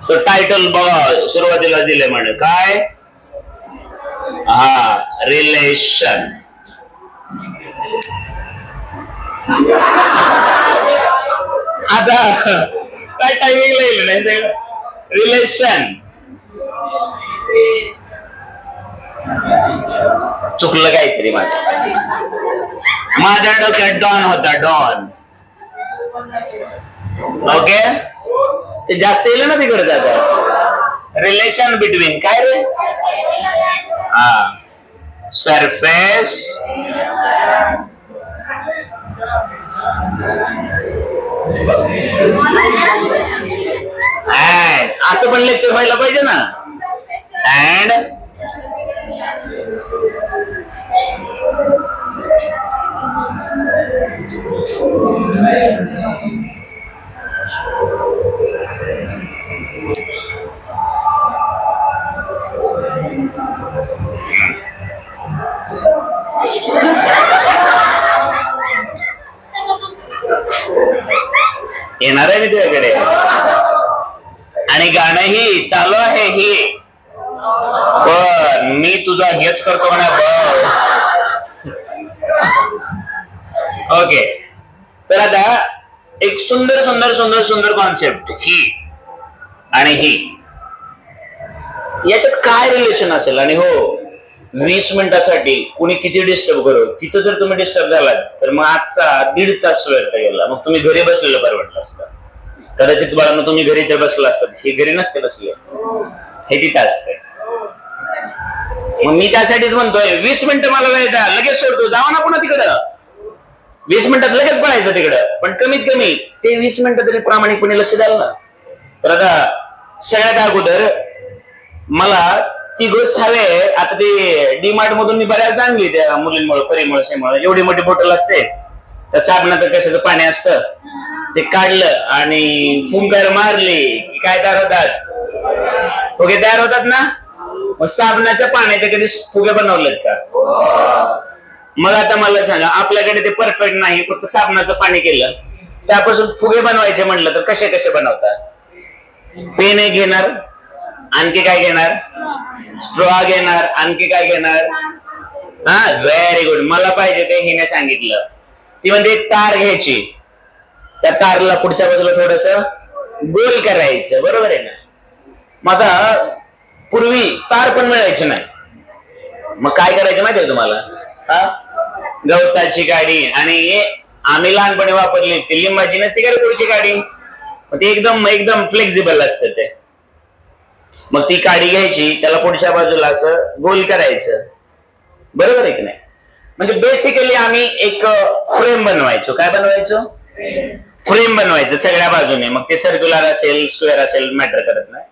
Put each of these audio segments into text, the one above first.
तो टायटल बघा सुरुवातीला दिले म्हणे काय, हा रिलेशन. आता काय टायमिंग लिहिलं नाही सगळं रिलेशन. चुकलं काहीतरी माझ्या डोक्यात डॉन होता डॉन. ओके ते जास्त येईल ना तिकडे जात. रिलेशन बिटवीन काय रे, हा सरफेस अँड असं पण लेक्चर व्हायला पाहिजे ना. अँड येणार आहे मी तुझ्याकडे. आणि गाणंही चालू आहे ही, पण मी तुझा हेच करतो म्हणा. ओके तर आता एक सुंदर सुंदर सुंदर सुंदर कॉन्सेप्ट ही आणि ही, याच्यात काय रिलेशन असेल. आणि हो 20 मिनिटासाठी कुणी किती डिस्टर्ब करू, तिथं जर तुम्ही डिस्टर्ब झालात तर मग आजचा 1.5 तास व्यर्थ गेला. मग तुम्ही घरी बसलेलं परवडलं असतं. कदाचित बाळांनो तुम्ही घरी तर बसला असतात, हे घरी नसते बसले, हे तिथं असते. मग मी त्यासाठीच म्हणतोय 20 मिनिटं मला वेळ द्या, लगेच सोडतो, जावा ना पुन्हा तिकडं. 20 मिनिटात लगेच पळायचं तिकडं, पण कमीत कमी ते 20 मिनिटं तरी प्रामाणिकपणे लक्ष द्याल ना. तर आता सगळ्यात अगोदर मला ती गोष्ट हवे. आता ते डीमार्ट मधून मी बऱ्याचदा आणली त्या मुलींमुळे, परिमुळे, सेमुळे. एवढी मोठी बॉटल असते, त्या साबणाचं कशाचं पाणी असतं, ते काढलं आणि फुंकार मारली की काय तयार होतात, फुगे तयार होतात ना. मग साबणाच्या पाण्याचे कधी फुगे बनवलेत का? मग आता मला सांगा, आपल्याकडे ते परफेक्ट नाही, फक्त साबणाचं पाणी केलं, त्यापासून फुगे बनवायचे म्हटलं तर कसे कसे बनवतात? पेन घेणार, आणखी काय घेणार, स्ट्रॉ घेणार, आणखी काय घेणार. हा व्हेरी गुड, मला पाहिजे ते हिने सांगितलं. ती म्हणजे एक तार घ्यायची, त्या तारला पुढच्या बाजूला थोडस गोल करायचं, बरोबर आहे ना. मग आता पूर्वी तार पण मिळायची नाही, मग काय करायचं माहिती आहे तुम्हाला, गवताची गाडी. आणि आम्ही लहानपणी वापरली ती लिंबाची नसते का पुढची गाडी, ते एकदम एकदम फ्लेक्झिबल असतं ते. मग ती काडी घ्यायची, त्याला पुढच्या बाजूला असं गोल करायचं, बरोबर आहे की नाही. म्हणजे बेसिकली आम्ही एक फ्रेम बनवायचो. काय बनवायचो? फ्रेम बनवायचं सगळ्या बाजूने. मग ते सर्क्युलर असेल, स्क्वेअर असेल, मॅटर करत नाही.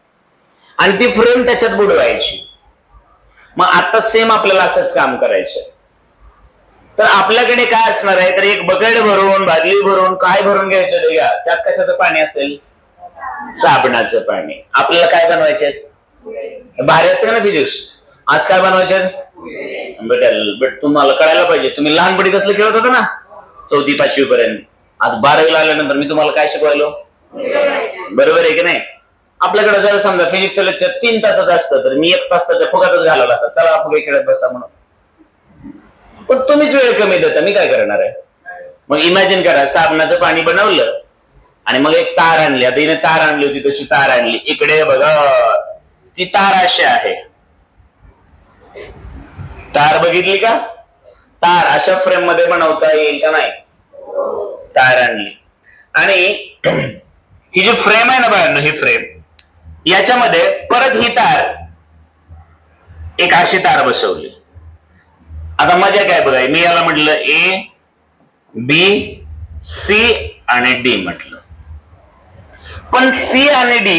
आणि ती फ्रेम त्याच्यात बुडवायची. मग आता सेम आपल्याला असंच काम करायचं. तर आपल्याकडे काय असणार आहे, तर एक बकेट भरून, बादली भरून, काय भरून घ्यायचं ते घ्या. त्यात कशाचं पाणी असेल? साबणाचं पाणी. आपल्याला काय बनवायचे? भारी असते ना फिजिक्स. आज काय बनवायचे? बट तुम्हाला कळायला पाहिजे, तुम्ही लहानपणी कसलं खेळत होता ना 4थी 5वी पर्यंत. आज 12वीला आल्यानंतर मी तुम्हाला काय शिकवायलो, बरोबर आहे की नाही. आपल्याकडे जर समजा फिजिक्सचं लेक्चर 3 तासाचं असतं, तर मी 1 तास त्या फुगातच घालवला असता, चला फुगे खेळत बसा म्हणून. पण तुम्हीच वेळ कमी देता, मी काय करणार आहे. मग इमॅजिन करा, साबणाचं पाणी बनवलं आणि मग एक तार आणली. आता हिने तार आणली होती, तशी तार आणली. इकडे बघा, ती तार अशी आहे. तार बघितली का? तार अशा फ्रेम मध्ये बनवता येईल का? नाही. तार आणली आणि ही जी फ्रेम आहे ना बाळांनो, ही फ्रेम, याच्यामध्ये परत ही तार, एक अशी तार बसवली. आता मजा काय बघाय, मी याला म्हटलं ए, बी, सी आणि डी म्हटलं. पण सी आणि डी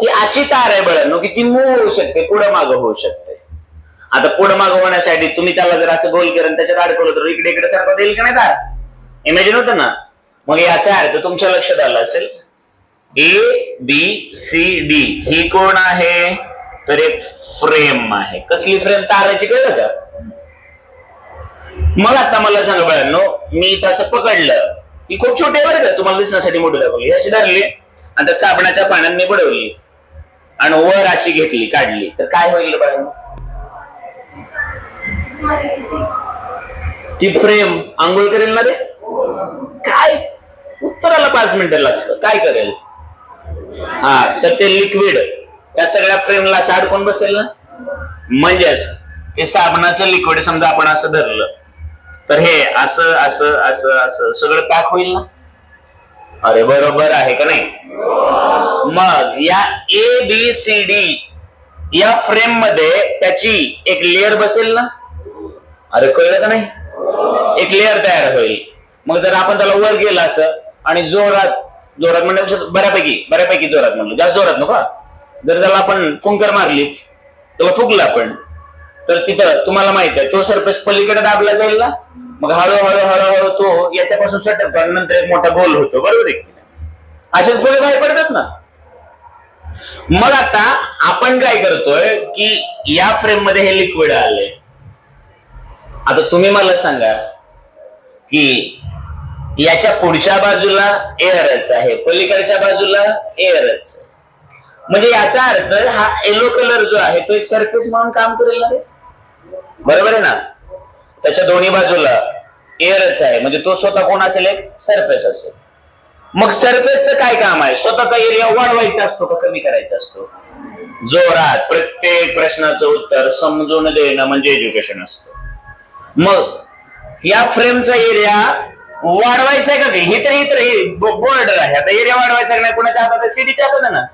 ही अशी तार आहे बाळांनो की ती मूव्ह होऊ शकते, पुढं मागं होऊ शकते. आता पुढं मागं होण्यासाठी तुम्ही त्याला जर असं गोल करून त्याच्यात अडकवलं तर इकडे इकडे सारखं येईल का नाही तार? इमॅजिन होतं ना. मग याचा अर्थ तुमच्या लक्षात आला असेल, ए, बी, सी, डी ही कोण आहे, तर एक फ्रेम आहे. कसली फ्रेम? ताराची. कळलं का? मग आता मला सांगा बाळांनो, मी तसं पकडलं की खूप छोटे बरं का, तुम्हाला दिसण्यासाठी मोठी दाखवली, अशी धरली आणि त्या साबणाच्या पाण्यात मी बुडवली. आणि वर अशी घेतली काढली तर काय होईल बघा, ती फ्रेम आंघोळ करेल ना रे, काय उत्तराला 5 मिनिटं लागतं, काय करेल? हा, तर ते लिक्विड या सगळ्या फ्रेमला अडकून बसेल ना. म्हणजेच ते साबणाचं लिक्विड समजा आपण असं धरलं तर हे असं असं असं असं सगळं पॅक होईल ना. अरे बरोबर आहे का नाही? मग या ABCD या फ्रेम मध्ये त्याची एक लेअर बसेल ना. अरे कळलं का नाही? एक लेअर तयार होईल. मग जर आपण त्याला वर गेलं असं आणि जोरात जोरात म्हणजे बऱ्यापैकी जोरात म्हणलं, जास्त जोरात नको, जर त्याला आपण फुंकर मारली त्याला फुगलं आपण तर तिथं तुम्हाला माहित आहे तो सरफेस पलीकडे दाबला जाईल ना. मग हळूहळू हळूहळू तो याच्यापासून सटकतो आणि नंतर एक मोठा गोल होतो. बरोबर आहे? असेच गोळे बाहेर पडतात ना. मग आता आपण काय करतोय की या फ्रेम मध्ये हे लिक्विड आले. आता तुम्ही मला सांगा की याच्या पुढच्या बाजूला एअरच आहे, पलीकडच्या बाजूला एअरच, म्हणजे याचा अर्थ हा येलो कलर जो आहे तो एक सरफेस म्हणून काम करेल ना रे. बरोबर आहे ना? त्याच्या दोन्ही बाजूला एअरच आहे म्हणजे तो स्वतः कोण असेल? एक सरफेस असेल. मग सरफेसचं काय काम आहे? स्वतःचा एरिया वाढवायचा असतो का कमी करायचा असतो? जोरात प्रत्येक प्रश्नाचं उत्तर समजून देणं म्हणजे एज्युकेशन असतं. मग या फ्रेमचा एरिया वाढवायचा आहे का? हे तरी बॉर्डर आहे, आता एरिया वाढवायचा नाही कोणाच्या हातात? सीडीच्या हातात आहे ना.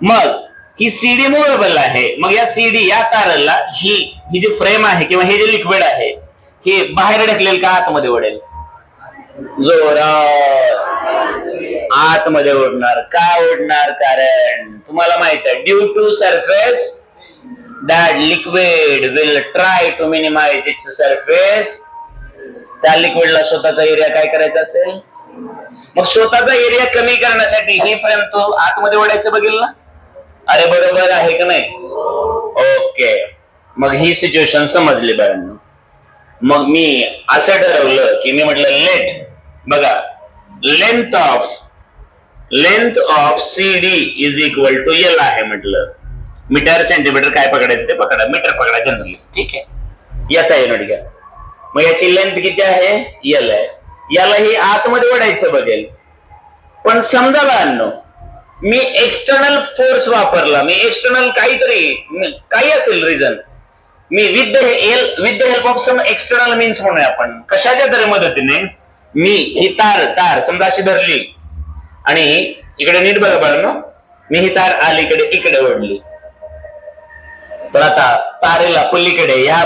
मग ही सीडी मुव्हेबल आहे. मग या सीडी या ताराला ही जी फ्रेम आहे किंवा हे जे लिक्विड आहे हे बाहेर ढकलेल का आतमध्ये ओढेल? जोरात आतमध्ये ओढणार. का ओढणार? कारण तुम्हाला माहित आहे due to surface that liquid will try to minimize its surface. त्या लिक्विडला स्वतःचा एरिया काय करायचा असेल? मग स्वतःचा एरिया कमी करण्यासाठी ही फ्रेम तो आतमध्ये ओढायचं बघेल ना. अरे बरोबर आहे का नाही? ओके, मग ही सिच्युएशन समजली बाळांनो. मग मी असं ठरवलं की मी म्हटलं लेट बघा length of CD is equal to L आहे म्हटलं. मीटर सेंटीमीटर काय पकडायचं ते पकडा, मीटर पकडा जनरली, ठीक आहे. याचा युनिट घ्या. मग याची लेंथ किती आहे? L आहे. याला ही आतमध्ये ओढायचं बघेल. पण समजा बाळांनो मी एक्सटर्नल फोर्स वापरला, मी एक्सटर्नल काही असेल रिझन, मी with the help of some external means म्हणूया आपण, कशाच्या तरी मदतीने मी ही तार समजा अशी धरली आणि इकडे नीट बघा बाळांनो, मी ही तार अलीकडे इकडे ओढली तर आता तारेला पलीकडे या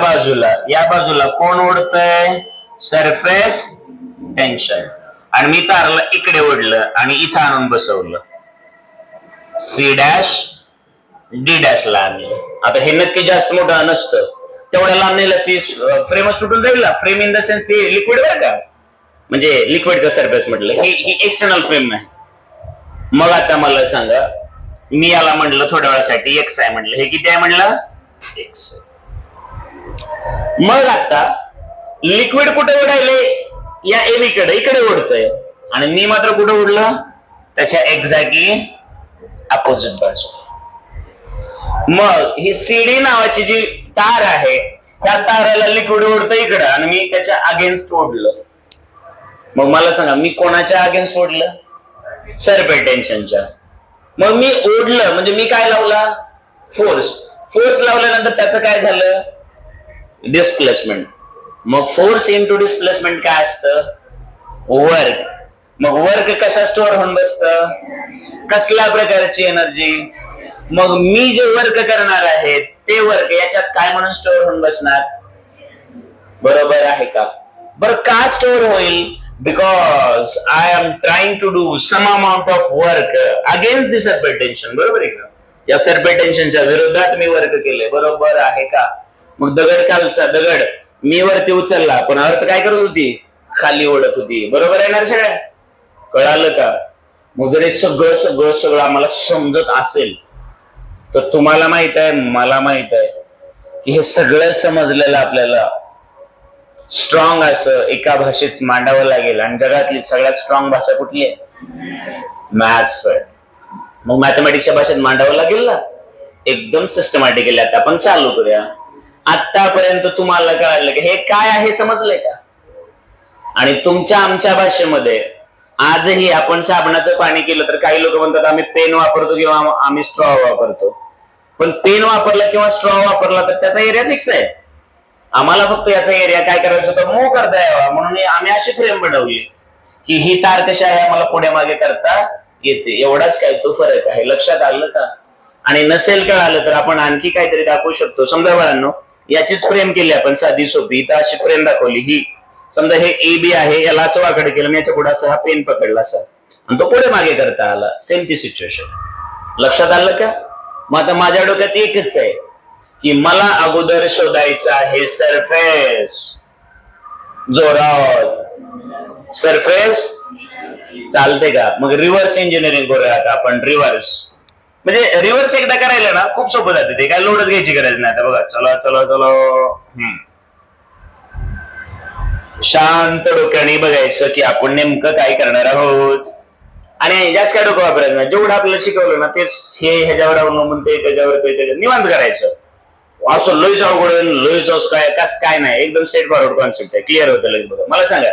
बाजूला कोण ओढतंय? Surface tension. आणि मी तारला इकडे ओढलं आणि इथं आणून बसवलं. C' D' ला आणलं. आता हे नक्की जास्त मोठं नसतं, तेवढ्या लांब नेलं फ्रेमच तुटून जाईल. फ्रेम इन द सेन्स ते लिक्विड बरं का, म्हणजे लिक्विडचा सरफेस म्हटलं, ही एक्सटर्नल फ्रेम नाही. मग आता मला सांगा, मी याला म्हटलं थोड्या वेळासाठी X आहे म्हटलं, हे किती आहे म्हटलं? X. मग आता लिक्विड कुठे ओढायले? या AB कडे इकडे ओढतोय आणि मी मात्र कुठे ओढलं? त्याच्या एक्झॅक्टली अपोजिट बाजू. मग ही CD नावाची जी तार आहे त्या ताराला लिक्विड ओढतं इकडं आणि मी त्याच्या अगेन्स्ट ओढलं. मग मला सांगा मी कोणाच्या अगेन्स्ट ओढलं? सरफेस टेन्शनच्या. मग मी ओढलं म्हणजे मी काय लावला? फोर्स लावल्यानंतर त्याचं काय झालं? डिस्प्लेसमेंट. मग फोर्स इंटू डिस्प्लेसमेंट काय असतं? वर्क. मग वर्क कशा स्टोअर होऊन बसतं? कसल्या प्रकारची एनर्जी? मग मी जे वर्क करणार आहे ते वर्क याच्यात काय म्हणून स्टोअर होऊन बसणार? बरोबर आहे का? बरं का स्टोअर होईल? Because I am trying to do some amount of work against the surface tension. बरोबर आहे का? या सरफेस टेन्शनच्या विरोधात मी वर्क केले. बरोबर आहे का? मग दगड मी वरती उचलला पण अर्थ काय करत होती? खाली ओढत होती. बरोबर आहे ना सगळ्या? कळालं का? मग जर हे सगळं आम्हाला समजत असेल तर तुम्हाला माहित आहे, मला माहित आहे की हे सगळं समजलेलं आपल्याला स्ट्रॉंग असं एका भाषेत मांडावं लागेल. आणि जगातली सगळ्यात स्ट्रॉंग भाषा कुठली आहे? मॅथ्स आहे. मग मॅथमॅटिक्सच्या भाषेत मांडावं लागेल ना. एकदम सिस्टमॅटिकली आता आपण चालू करूया. आतापर्यंत तुम्हाला कळलं की हे काय आहे, समजलंय का? आणि तुमच्या आमच्या भाषेमध्ये आजही आपण साबणाचं पाणी केलं तर काही लोक म्हणतात आम्ही पेन वापरतो किंवा आम्ही स्ट्रॉ वापरतो. पण पेन वापरला किंवा स्ट्रॉ वापरला तर त्याचा एरिया फिक्स आहे. आम्हाला फक्त याचा एरिया काय करायचं होतं, मूव्ह करता यावा म्हणून आम्ही अशी फ्रेम बनवली की ही तार कशी आहे आम्हाला पुढे मागे करता येते. एवढाच काय तो फरक आहे. लक्षात आलं का? आणि नसेल कळालं तर आपण आणखी काहीतरी दाखवू शकतो. समजा बाळांनो, याचीच फ्रेम केली आपण साधी सोपी. इथं अशी फ्रेम दाखवली. ही समजा हे ए बी आहे, याला असं वाकडे केलं, मी याच्या पुढे असं हा पेन पकडला असा आणि तो पुढे मागे करता आला. सेम ती सिच्युएशन. लक्षात आलं का? मग आता माझ्या डोक्यात एकच आहे की मला अगोदर शोधायचं आहे सरफेस. जोरात सरफेस चालते का? मग रिव्हर्स इंजिनिअरिंग करूया आता आपण. रिव्हर्स म्हणजे रिव्हर्स एकदा करायला ना खूप सोपं जाते. ते काय लोडच घ्यायची गरज नाही. आता बघा, चला चला चला, शांत डोक्याने बघायचं की आपण नेमकं काय करणार आहोत. आणि जास्त काय डोकं वापरायचं नाही. जेवढं आपल्याला शिकवलं ना तेच हे ह्याच्यावर अवलंबून ते त्याच्यावर ते निवांत करायचं. असं लय अवघड लय काय कस काय नाही. एकदम स्ट्रेट फॉरवर्ड कॉन्सेप्ट आहे. क्लिअर होतं लगेच. बघा मला सांगा,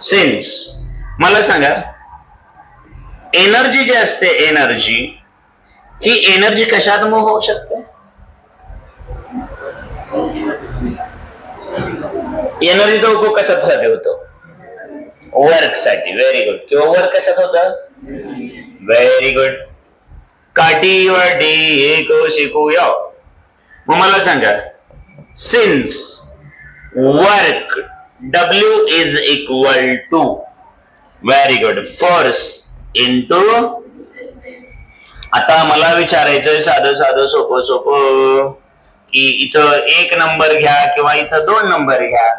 सिन्स मला सांगा, एनर्जी जी असते, एनर्जी ही एनर्जी कशात मूव्ह होऊ शकते? एनर्जीचा उपयोग कशासाठी होतो? वर्क साठी. Very good. किंवा वर्क कशात होतं? Very good. काठी वाटी एक शिकूया. मग मला सांगा, since work W is equal to, very good, force into. आता मला विचारायचंय साधं साधं सोपं सोपं की इथं 1 नंबर घ्या किंवा इथं 2 नंबर घ्या.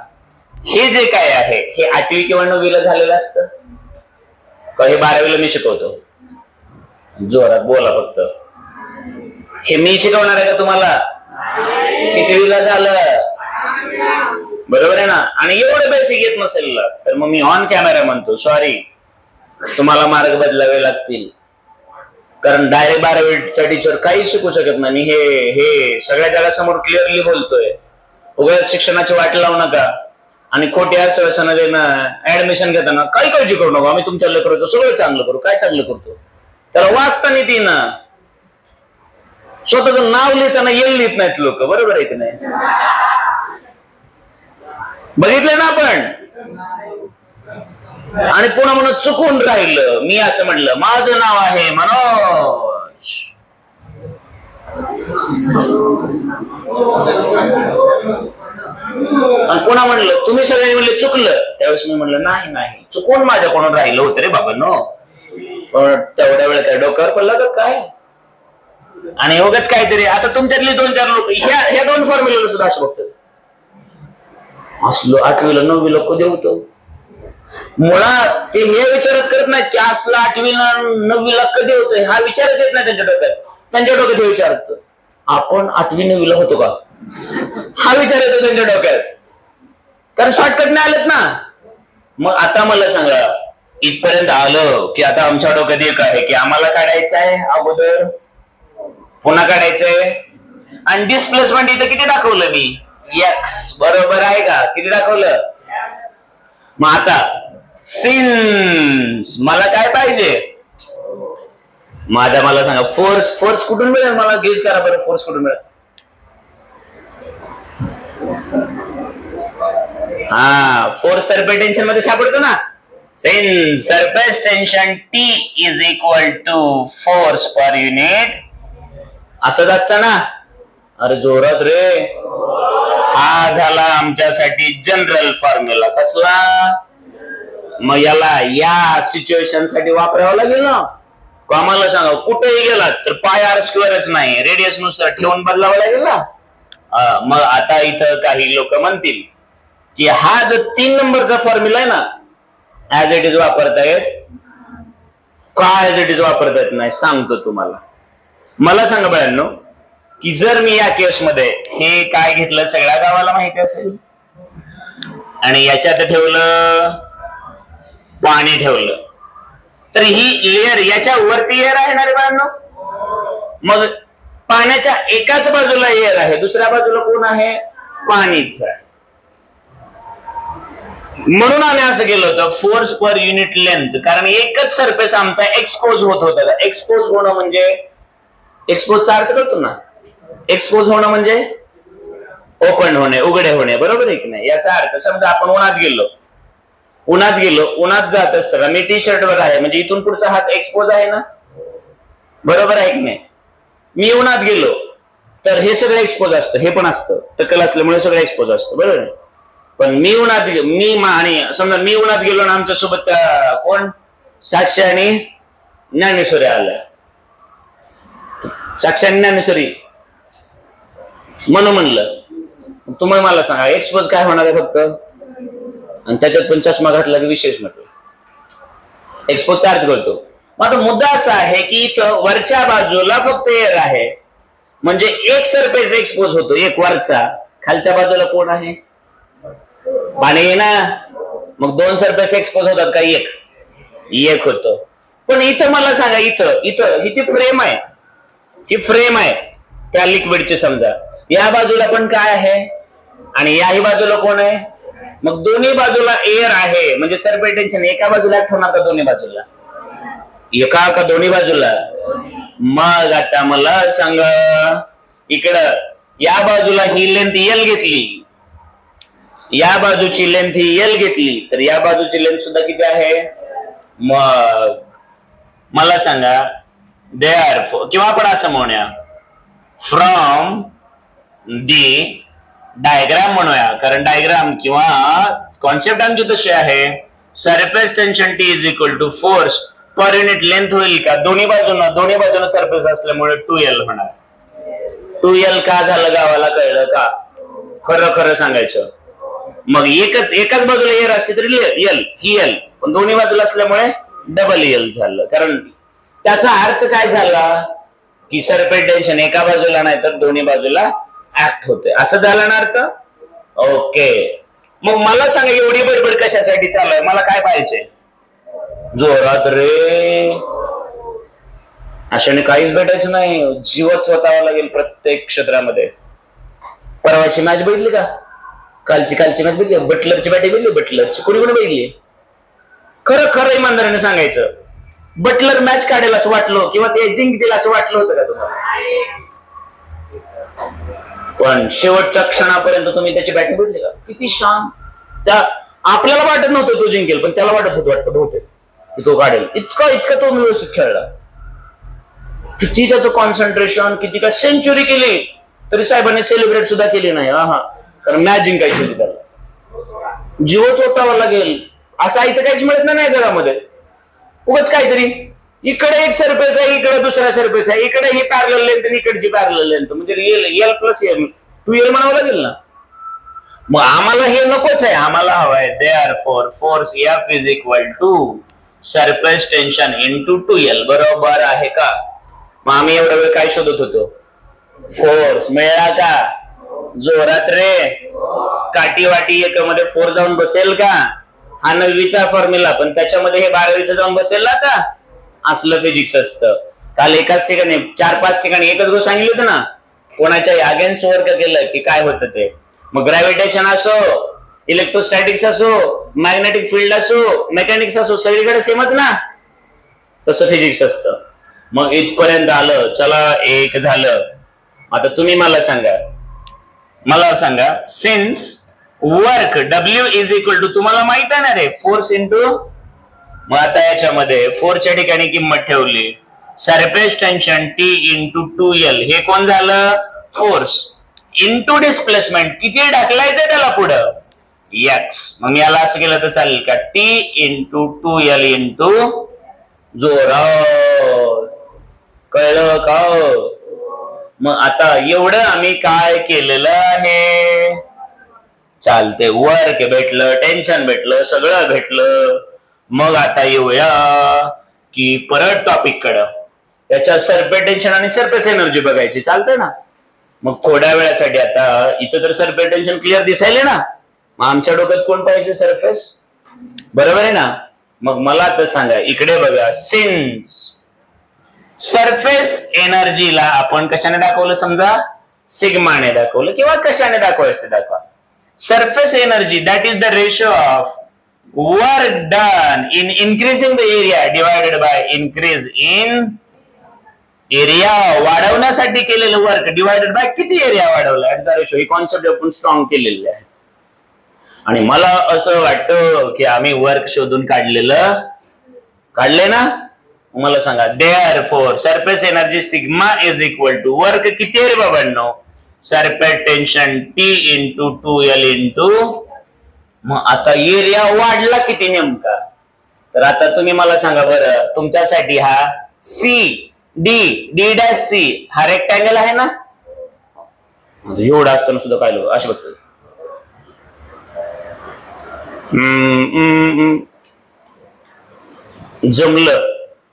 हे जे काय आहे हे 8वी किंवा 9वीला झालेलं असतं का? हे 12वीला मी शिकवतो? जोरात बोला फक्त. हे मी शिकवणार आहे का तुम्हाला? कितवीला झालं? बरोबर आहे ना? आणि एवढं बेसिक येत नसेल तर मग मी ऑन कॅमेरा म्हणतो सॉरी, तुम्हाला मार्ग बदलावे लागतील. कारण डायरेक्ट 12वीचा टीचर काही शिकू शकत नाही. हे सगळ्या जगासमोर क्लिअरली बोलतोय. उगाच शिक्षणाची वाट लावू नका. आणि खोटी आश्वासनं देणं, ऍडमिशन घेताना काही काळजी करू नका, आम्ही तुमच्या लेकराचं सगळं चांगलं करू. काय चांगलं करतो? त्याला वाचता नाही ती ना. स्वतःच नाव लिहिताना येईल लिहित नाहीत लोक. बरोबर आहे की नाही? बघितलं ना आपण. आणि पुन्हा म्हणून चुकून राहिलं. मी असं म्हणलं माझं नाव आहे मनोज. आणि पुन्हा म्हणलं, तुम्ही सगळ्यांनी म्हणले चुकलं. त्यावेळेस मी म्हणलं नाही नाही, चुकून माझ्याकडून राहिलं होतं रे बाबा. नो, तेवढ्या वेळेत त्या डोक्यावर पडलं का काय? आणि एवढंच काहीतरी. आता तुमच्यातले 2-4 लोक ह्या 2 फॉर्म्युला सुद्धा असं बघतात. असलो 8वीला 9वीला कधी होतो? मुळात ते हे विचारत करत नाहीत की असलं 8वीला 9वीला कधी होतं. हा विचारच येत नाही त्यांच्या डोक्यात. त्यांच्या डोक्यात हे विचारत आपण 8वी 9वीला होतो का, हा विचार येतो त्यांच्या डोक्यात. कारण शॉर्टकट नाही आलेत ना. मग आता मला सांगा, इथपर्यंत आलं की आता आमच्या डोक्यात एक आहे की आम्हाला काढायचं आहे अगोदर, पुन्हा काढायचंय. आणि डिस्प्लेसमेंट इथं किती दाखवलं मी? एक्स. बरोबर आहे का? किती दाखवलं? मग आता सिन्स मला काय पाहिजे? माझ्या मला सांगा, फोर्स कुठून मिळेल? मला गेस करा बरं, फोर्स कुठून मिळेल? हा, फोर्स सरफेस टेन्शन मध्ये सापडतो ना. Since surface tension T is equal to force per unit. असंच असतं ना? अरे जोरात रे. हा झाला आमच्यासाठी जनरल फॉर्म्युला. कसला? मग याला या सिच्युएशन साठी वापरावं लागेल ना. आम्हाला सांगा, कुठेही गेलात तर पाय r² नाही, रेडियस नुसार ठेवून बदलावं लागेल ना. मग आता इथं काही लोक म्हणतील की हा जो 3 नंबरचा फॉर्म्युला आहे ना, ऍज इट इज वापरता येत का? ऍज इट इज वापरता येत नाही. सांगतो तुम्हाला. मला सांगा बाळांनो, की जर मी या केसमध्ये हे काय घेतलं सगळ्या गावाला माहिती असेल, आणि याच्यात ठेवलं पाणी, ठेवलं तर ही लेअर याच्या वरती एअर आहे ना रे बाळांनो. मग पाण्याच्या एकाच बाजूला एअर आहे, दुसऱ्या बाजूला कोण आहे, पाणीच आहे. म्हणून आम्ही असं केलं होतं फोर्स पर युनिट लेंथ, कारण एकच सरफेस आमचा एक्सपोज होत होता. एक्सपोज होणं म्हणजे एक्सपोजचा अर्थ करतो ना, एक्सपोज होणं म्हणजे ओपन होणे, उघडे होणे, बरोबर आहे की नाही. याचा अर्थ समजा आपण उन्हात जात असताना मी टी शर्ट वर आहे म्हणजे इथून पुढचा हात एक्सपोज आहे ना, बरोबर आहे की नाही. मी उन्हात गेलो तर हे सगळं एक्सपोज असतं, हे पण असतं, टक्कल असल्यामुळे सगळं एक्सपोज असतं, बरोबर आहे. पण मी समजा मी उन्हात गेलो आणि आमच्या सोबत कोण साक्षी आणि ज्ञानेश्वरी आल्या, साक्षी आणि ज्ञानेश्वरी म्हणलं तुम्ही मला सांगा एक्सपोज काय होणार आहे फक्त, आणि त्याच्यात पण चष्मा घातला की विशेष म्हटलं, एक्सपोजचा अर्थ करतो. आता मुद्दा असा आहे की इथं वरच्या बाजूला फक्त एअर आहे म्हणजे एक सरफेस एक्सपोज होतो, एक वरचा. खालच्या बाजूला कोण आहे, पाणी आहे ना. मग दोन सरफेस एक्सपोज होतात का, एक होतो. पण इथं मला सांगा, इथं ही ती फ्रेम आहे त्या लिक्विडची. समजा या बाजूला पण काय आहे आणि याही बाजूला कोण आहे, मग दोन्ही बाजूला एअर आहे म्हणजे सरफेस टेन्शन एका बाजूला होणार का दोन्ही बाजूला, एका का दोन्ही बाजूला. मग आता मला सांगा इकडं या बाजूला ही लेंथ एल घेतली, या बाजूची लेंथ ही एल घेतली, तर या बाजूची लेंथ सुद्धा किती आहे. मग मला सांगा देअरफॉर, किंवा आपण असं म्हणूया फ्रॉम दी डायग्राम म्हणूया, कारण डायग्राम किंवा कॉन्सेप्ट आमची तशी आहे. Surface tension T is equal to force per unit length होईल का, दोन्ही बाजूला सरफेस असल्यामुळे 2L होणार. 2L का झालं गावाला कळलं का, खरं सांगायचं. मग एकाच बाजूला एअर असते तरी ही एल, पण दोन्ही बाजूला असल्यामुळे डबल एल झालं. कारण त्याचा अर्थ काय झाला की सरफेस टेन्शन एका बाजूला नाही तर दोन्ही बाजूला ऍक्ट होते, असं झालं ना अर्थ. ओके, मग मला सांगा एवढी बडबड कशासाठी चालू आहे, मला काय पाहिजे, जोरात रे. अशाने काहीच भेटायचं नाही, जीवच स्वतःवा लागेल प्रत्येक क्षेत्रामध्ये. परवाची मॅच बघितली का, कालची मॅच बघितली, बटलरची बॅटिंग बघितली, बटलरची कोणी बघितली. खरं इमानदारीने सांगायचं, बटलर मॅच काढेल असं वाटलं किंवा ते जिंकतील असं वाटलं होतं का तुम्हाला. पण शेवटच्या क्षणापर्यंत तुम्ही त्याची बॅटिंग बघितली का, किती शांत. त्या आपल्याला वाटत नव्हतं तो जिंकेल, पण त्याला वाटत होतं वाटतं बहुतेक की तो काढेल. इतका तो व्यवस्थित खेळला, किती त्याचं कॉन्सन्ट्रेशन, किती काय सेंचुरी केली तरी साहेबांनी सेलिब्रेट सुद्धा केली नाही. कारण मॅच जिंकायची होती त्याला, जीवच ओतावा लागेल. असं इथं काहीच मिळत नाही जगामध्ये. उगाच काहीतरी इकडे एक सरफेस आहे, इकडे दुसरा सरफेस आहे, इकडे ही पॅरलल लेंथ आणि इकडची पॅरलल लेंथ म्हणजे एल प्लस एल 2L म्हणावं लागेल ना. मग आम्हाला हे नकोच आहे, आम्हाला हवंय therefore force F is equal to surface tension into 2L, बरोबर आहे का. मग आम्ही एवढा वेळ काय शोधत होतो, फोर्स मिळाला का, जोरात रे. काठी वाटी एकामध्ये 4 जाऊन बसेल का, हा 9वीचा फॉर्म्युला, पण त्याच्यामध्ये हे 12वीचं जाऊन बसेल ना का. असलं फिजिक्स असतं. काल एकाच ठिकाणी 4-5 ठिकाणी एकच गोष्ट सांगितली होती ना, कोणाच्या अगेन्स्ट वर्क केलं की काय होतं ते. मग ग्रॅव्हिटेशन असो, इलेक्ट्रोस्टॅटिक्स असो, मॅग्नेटिक फील्ड असो, मेकॅनिक्स असो, सगळीकडे सेमच ना. तसं फिजिक्स असतं. मग इथपर्यंत आलं, चला एक झालं. आता तुम्ही मला सांगा since work W is equal to, तुम्हाला माहित आहे ना रे, फोर्स इंटू. मग आता याच्यामध्ये फोर्सच्या ठिकाणी किंमत ठेवली, surface tension T into 2L, हे कोण झालं, फोर्स इंटू डिस्प्लेसमेंट, किती ढकलायचंय त्याला पुढं, x. मग मी याला असं केलं तर चालेल का, T इंटू 2L इंटू जोरात. कळलं का. मग आता एवढं आम्ही काय केलेलं आहे, चालते. वर्क भेटलं, टेन्शन भेटलं, सगळं भेटलं. मग आता येऊया की परत टॉपिक कडे, त्याच्या सरफेस टेन्शन आणि सरफेस एनर्जी बघायची, चालतंय ना. मग थोड्या वेळासाठी आता इथं तर सरफेस टेन्शन क्लिअर दिसायले ना, मग आमच्या डोक्यात कोण पाहिजे, सरफेस, बरोबर आहे ना. मग मला तर सांगा, इकडे बघा, सिन्स सरफेस एनर्जीला आपण कशाने दाखवलं, समजा सिग्माने दाखवलं किंवा कशाने दाखवायचं ते दाखवा. Surface energy that is the ratio of work done in increasing the area divided by increase in area. वाढवण्यासाठी केलेलं वर्क डिवायडेड बाय किती एरिया वाढवला याचा रेशो. ही कॉन्सेप्ट आपण स्ट्रॉंग केलेली आहे. आणि मला असं वाटतं की आम्ही वर्क शोधून काढले ना. मला सांगा, therefore surface energy sigma is equal to work किती आहे रे बाबांनो, surface tension T into 2L into. मग आता एरिया वाढला किती नेमका. तर आता तुम्ही मला सांगा बरं, तुमच्यासाठी हा D'(C) हा रेक्टँगल आहे ना. एवढा असताना सुद्धा काय लोक असे बघतो. जमलं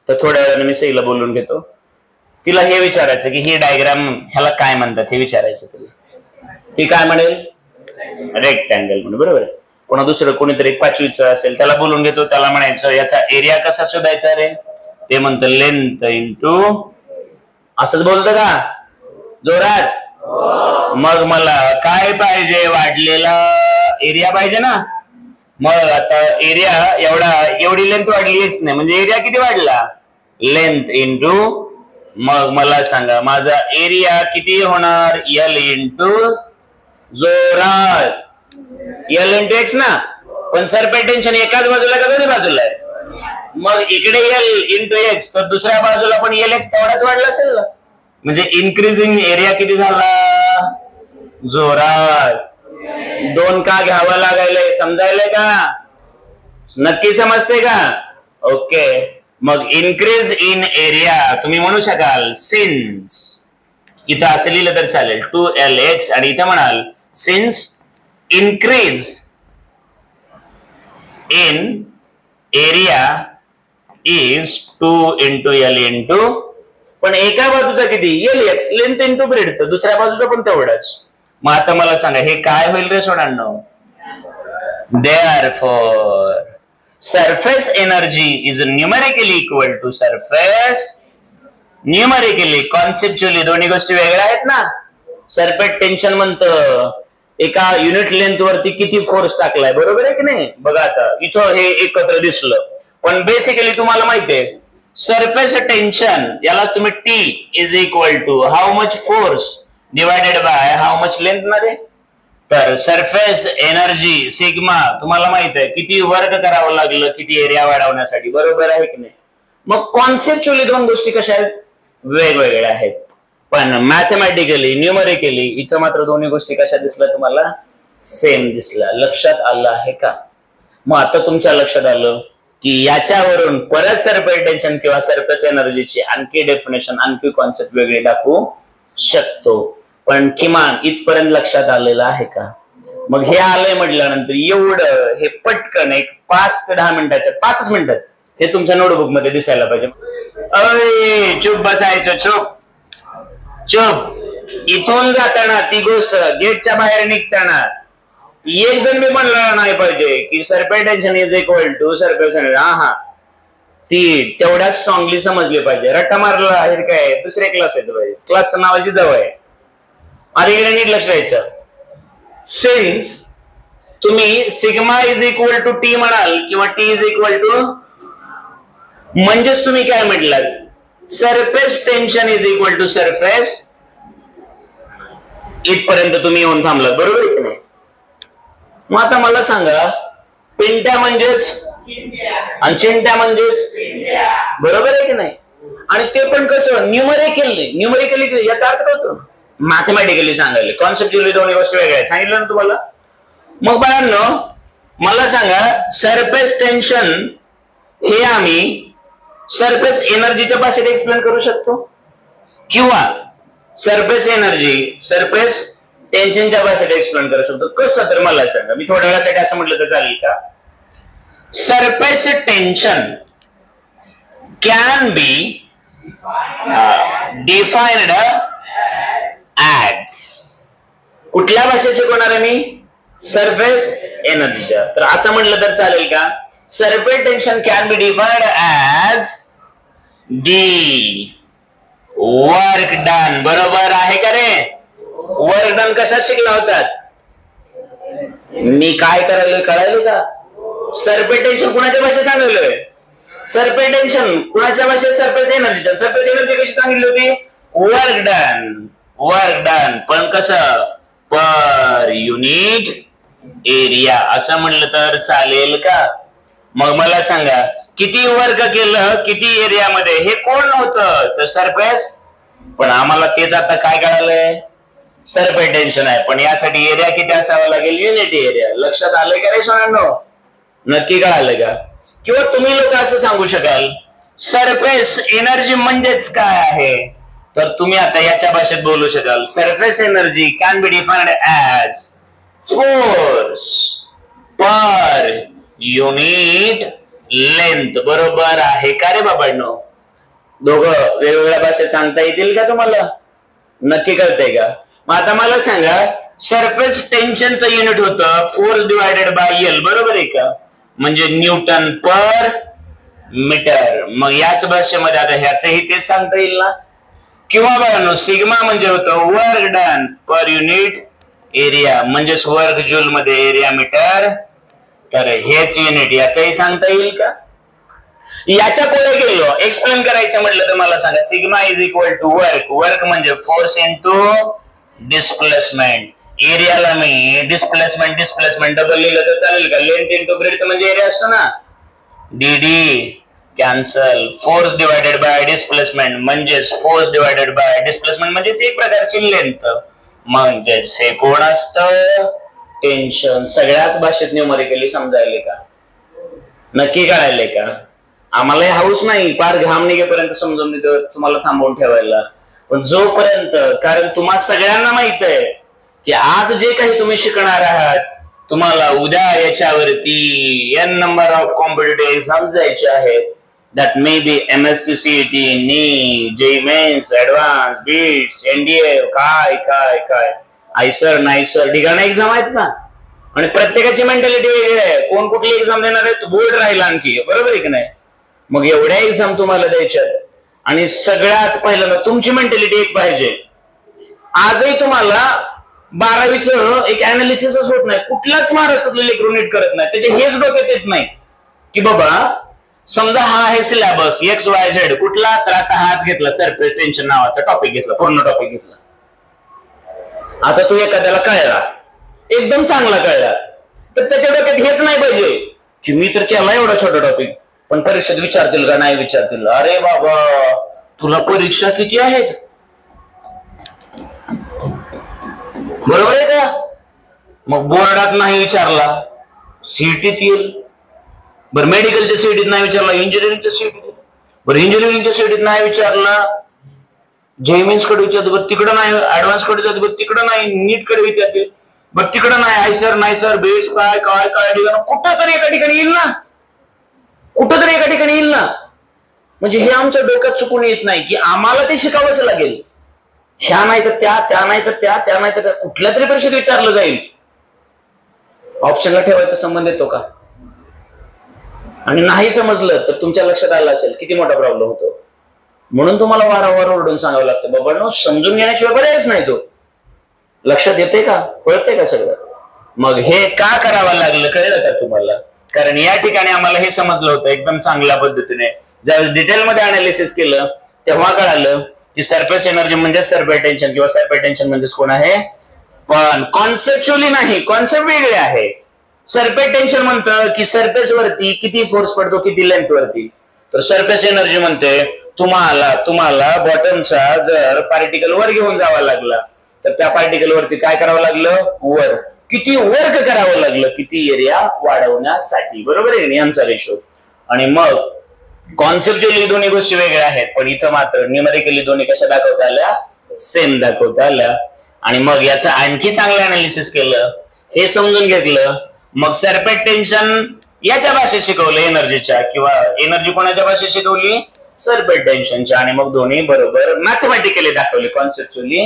तर थोड्या वेळाने मी सईला बोलून घेतो. तिला हे विचारायचं की ही डायग्राम ह्याला काय म्हणतात हे विचारायचं तिला. ती काय म्हणेल, रेक्टँगल म्हणून. बरोबर आहे. पुन्हा दुसरं कोणीतरी 5वीचं असेल त्याला बोलून घेतो, त्याला म्हणायचं याचा एरिया कसा शोधायचा रे. ते म्हणतं लेंथ इंटू. असंच बोलतं का जोरात. मग मला काय पाहिजे, वाढलेला एरिया पाहिजे ना. मग आता एरिया एवढी लेंथ वाढलीच नाही, म्हणजे एरिया किती वाढला, लेंथ इंटू. मग मला सांगा माझा एरिया किती होणार, L इंटू जोरात L इंटू एक्स ना. पण सरफेस टेन्शन एकाच बाजूला का दोन्ही बाजूला आहे. मग इकडे L इंटू एक्स तर दुसऱ्या बाजूला पण LX तेवढाच वाढला असेल ना. म्हणजे इन्क्रीजिंग एरिया किती झाला, जोरात. 2 का घ्यावं लागायलंय, समजायलंय का, नक्की समजते का. ओके. मग इन्क्रीज इन एरिया तुम्ही म्हणू शकाल सिन्स, इथं असं लिहिलं तर चालेल 2LX, आणि इथं म्हणाल since increase in area is 2 into L into. पण एका बाजूचा किती, LX लेंथ इंटू ब्रेडथ, दुसऱ्या बाजूचा पण तेवढाच. मग आता मला सांगा हे काय होईल रे सोडांनो. Therefore surface energy is numerically equal to surface. Numerically, conceptually दोन्ही गोष्टी वेगळ्या आहेत ना. सरफेस टेन्शन म्हणतं एका युनिट लेंथ वरती किती फोर्स टाकलाय, बरोबर आहे की नाही. बघा आता इथं हे एकत्र दिसलं, पण बेसिकली तुम्हाला माहितीये सरफेस टेन्शन याला तुम्ही T is equal to how much force divided by how much length मध्ये. तर सरफेस एनर्जी सिग्मा तुम्हाला माहित आहे किती वर्क करावं लागलं किती एरिया वाढवण्यासाठी, बरोबर आहे की नाही. मग कॉन्सेप्च्युअली दोन गोष्टी कशा आहेत, वेगवेगळ्या आहेत. पण मॅथमॅटिकली न्यूमरिकली इथं मात्र दोन्ही गोष्टी कशा दिसल्या तुम्हाला, सेम दिसल्या. लक्षात आलं आहे का. मग आता तुमच्या लक्षात आलं की याच्यावरून परत सरफेस टेन्शन किंवा सरफेस एनर्जीची आणखी डेफिनेशन, आणखी कॉन्सेप्ट वेगळी दाखवू शकतो. पण किमान इथपर्यंत लक्षात आलेलं आहे का. मग हे आलंय म्हटल्यानंतर एवढं हे पटकन एक 5 ते 10 मिनिटाच्या 5 मिनिटात हे तुमच्या नोटबुक मध्ये दिसायला पाहिजे. अरे चुप बसायचं, चुप. इथून जाताना ती गोष्ट गेटच्या बाहेर निघताना एक जण मी म्हणला नाही पाहिजे की surface tension is equal to surface energy. हा ती तेवढ्याच स्ट्रॉंगली समजली पाहिजे. रट्टा मारला आहे काय, दुसरे क्लास आहेत पाहिजे, क्लासचं नावाची जवळ आहे. आणि इकडे नीट लक्ष द्यायचं. सिन्स तुम्ही sigma is equal to T म्हणाल किंवा T इज इक्वल टू, म्हणजेच तुम्ही काय म्हटलात, surface tension is equal to surface. इथपर्यंत तुम्ही येऊन थांबलात, बरोबर आहे की नाही. मग आता मला सांगा पिंट्या म्हणजेच आणि चिंट्या म्हणजेच, बरोबर आहे की नाही. आणि ते पण कसं न्यूमरिकली याचा अर्थ होतो मॅथमॅटिकली सांगायला. कॉन्सेप्च्युअली दोन्ही गोष्टी वेगळ्या आहेत, सांगितलं ना तुम्हाला. मग बाळांनो मला सांगा सरफेस टेन्शन हे आम्ही सरफेस एनर्जीच्या भाषेत एक्सप्लेन करू शकतो किंवा सरफेस एनर्जी सरफेस टेन्शनच्या भाषेत एक्सप्लेन करू शकतो. कसं, तर मला सांगा. मी थोड्या वेळासाठी असं म्हटलं तर चालेल का. Surface tension can be defined as, कुठल्या भाषेत शिकवणार आहे मी, सरफेस एनर्जीच्या. तर असं म्हटलं तर चालेल का, surface tension can be defined as D work done. बरोबर आहे का रे? वर्क डन कशात शिकला होतात? मी काय करायला कळायला का? सरफेस टेन्शन कुणाच्या भाषेत सांगितलंय? सरफेस टेन्शन कुणाच्या भाषेत? Surface energy. सरफेस एनर्जी कशी सांगितली होती? Work done. वर्क डन पण कसं? पर युनिट एरिया असं म्हणलं तर चालेल का? मग मला सांगा किती वर्क केलं किती एरियामध्ये हे कोण होतं? तर सरफेस. पण आम्हाला तेच आता काय कळालंय? सरफेस टेन्शन आहे पण यासाठी एरिया किती असावा लागेल? Unit area. लक्षात आलंय का रे सोनांनो? नक्की कळालं का? किंवा तुम्ही लोक असं सांगू शकाल सरफेस एनर्जी म्हणजेच काय आहे? तर तुम्ही आता याच्या भाषेत बोलू शकाल surface energy can be defined as force per unit length. बरोबर आहे का रे बाबांनो? दोघं वेगवेगळ्या भाषेत सांगता येतील का तुम्हाला? नक्की कळतंय का? मग आता मला सांगा सरफेस टेन्शनचं युनिट होतं फोर्स डिवायडेड बाय एल. बरोबर आहे का? म्हणजे न्यूटन पर मीटर. मग याच भाषेमध्ये आता ह्याचंही तेच सांगता येईल ना? किंवा बघा सिग्मा म्हणजे होतं work done per unit area म्हणजेच वर्क जूल मध्ये एरिया मीटर. तर हेच युनिट याचंही सांगता येईल का? याच्या पुढे गेलो एक्सप्लेन करायचं म्हटलं तर मला सांगा sigma is equal to work. Work म्हणजे फोर्स इंटू डिस्प्लेसमेंट. एरियाला मी डिस्प्लेसमेंट डबल लिहिलं तर चालेल का? लेंथ इंटू ब्रेड्थ म्हणजे एरिया असतो ना. D cancel. Force divided by displacement म्हणजेच फोर्स डिवायडेड बाय डिस्प्लेसमेंट म्हणजेच एक प्रकारची लेंथ म्हणजेच हे कोण असतं? टेन्शन. सगळ्याच भाषेत न्यूमरिकली समजायले का? नक्की कळायले का? आम्हाला हाऊस नाही फार घाम निघेपर्यंत समजून तुम्हाला थांबवून ठेवायला. पण जोपर्यंत कारण तुम्हा सगळ्यांना माहित आहे की आज जे काही तुम्ही शिकणार आहात तुम्हाला उद्या याच्यावरती N number of competitive exams द्यायचे आहेत. That may be MSc CET, NEET, JEE mains, advance, BITS, NDA काय काय काय आयसर नाईसर ठिकाणी एक्झाम आहेत ना. आणि प्रत्येकाची मेंटॅलिटी वेगळी आहे. कोण कुठली एक्झाम देणार आहे? बोर्ड राहिला आणखी. बरोबर आहे की नाही? मग एवढ्या एक्झाम तुम्हाला द्यायच्या आणि सगळ्यात पहिल्यांदा तुमची मेंटॅलिटी एक पाहिजे. आजही तुम्हाला 12वीचं एक अनालिसिसच होत नाही. कुठलाच महाराष्ट्रातले लेकरू नीट करत नाही. त्याचे हेच डोक्यात येत नाही की बाबा समजा हा आहे सिलेबस XYZ कुठला तर आता हाच घेतला सरफेस टेन्शन नावाचा टॉपिक घेतला पूर्ण टॉपिक घेतला. आता तो एखाद्याला कळला एकदम चांगला कळला तर त्याच्या डोक्यात हेच नाही पाहिजे की मी तर केला एवढा छोटा टॉपिक पण परीक्षेत विचारतील का नाही विचारतील. अरे बाबा तुला परीक्षा किती आहेत? बरोबर आहे का? मग बोर्डात नाही विचारला सीईटीत येईल. बरं मेडिकलच्या सीईटीत नाही विचारला इंजिनिअरिंगच्या सीईटीत. बरं इंजिनिअरिंगच्या सीईटीत नाही विचारला JEE मेन्स कडे विचारतो बरं तिकडं नाही. ऍडव्हान्स कडे विचारतो बरं तिकडं नाही. नीट कडे विचारतील बरं तिकडं नाही. आयसर नाहीसर बेस काय काय काय ठिकाण कुठं तरी एका ठिकाणी येईल ना. कुठं तरी एका ठिकाणी येईल ना. म्हणजे हे आमच्या डोक्यात चुकून येत नाही की आम्हाला ते शिकावंच लागेल. ह्या नाही तर त्या त्या नाही तर त्या त्या नाही तर त्या कुठल्या तरी परीक्षेत विचारलं जाईल. ऑप्शनला ठेवायचा संबंध येतो का? आणि नाही समजलं तर तुमच्या लक्षात आलं असेल किती मोठा प्रॉब्लेम होतो. म्हणून तुम्हाला वारंवार ओरडून सांगावं लागतं बाबा समजून घेण्याशिवाय पर्यायच नाही. तो लक्षात येते का? कळते का सगळं? मग हे का करावं लागलं कळलं का तुम्हाला? कारण या ठिकाणी आम्हाला हे समजलं होतं एकदम चांगल्या पद्धतीने. ज्यावेळेस डिटेलमध्ये अनालिसिस केलं तेव्हा कळालं की सरफेस एनर्जी म्हणजे सरफेस टेन्शन किंवा सरफेस टेन्शन म्हणजे कोण आहे. पण कॉन्सेप्च्युअली नाही. कॉन्सेप्ट वेगळे आहे. सरफेस टेन्शन म्हणतं की सरफेस वरती किती फोर्स पडतो किती लेंथ वरती. तर सरफेस एनर्जी म्हणते तुम्हाला बॉटमचा जर पार्टिकल वर घेऊन जावा लागला तर त्या पार्टिकल वरती काय करावं लागलं? वर. किती वर्क करावं लागलं किती एरिया वाढवण्यासाठी. बरोबर आहे यांचा रेशो. आणि मग कॉन्सेप्च्युअली दोन्ही गोष्टी वेगळ्या आहेत पण इथं मात्र न्यूमेरिकली दोन्ही कशा दाखवता आल्या? सेम दाखवता आल्या. आणि मग याचं आणखी चांगलं अनालिसिस केलं हे समजून घेतलं. मग सरफेस टेन्शन याच्या भाषेत शिकवलं एनर्जीच्या किंवा एनर्जी कोणाच्या भाषेत शिकवली? सरफेस टेन्शनच्या. आणि मग दोन्ही बरोबर मॅथमॅटिकली दाखवले कॉन्सेप्च्युअली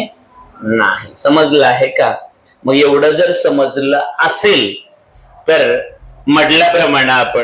नाही. समजलं आहे का? मग एवढं जर समजलं असेल तर म्हटल्याप्रमाणे आपण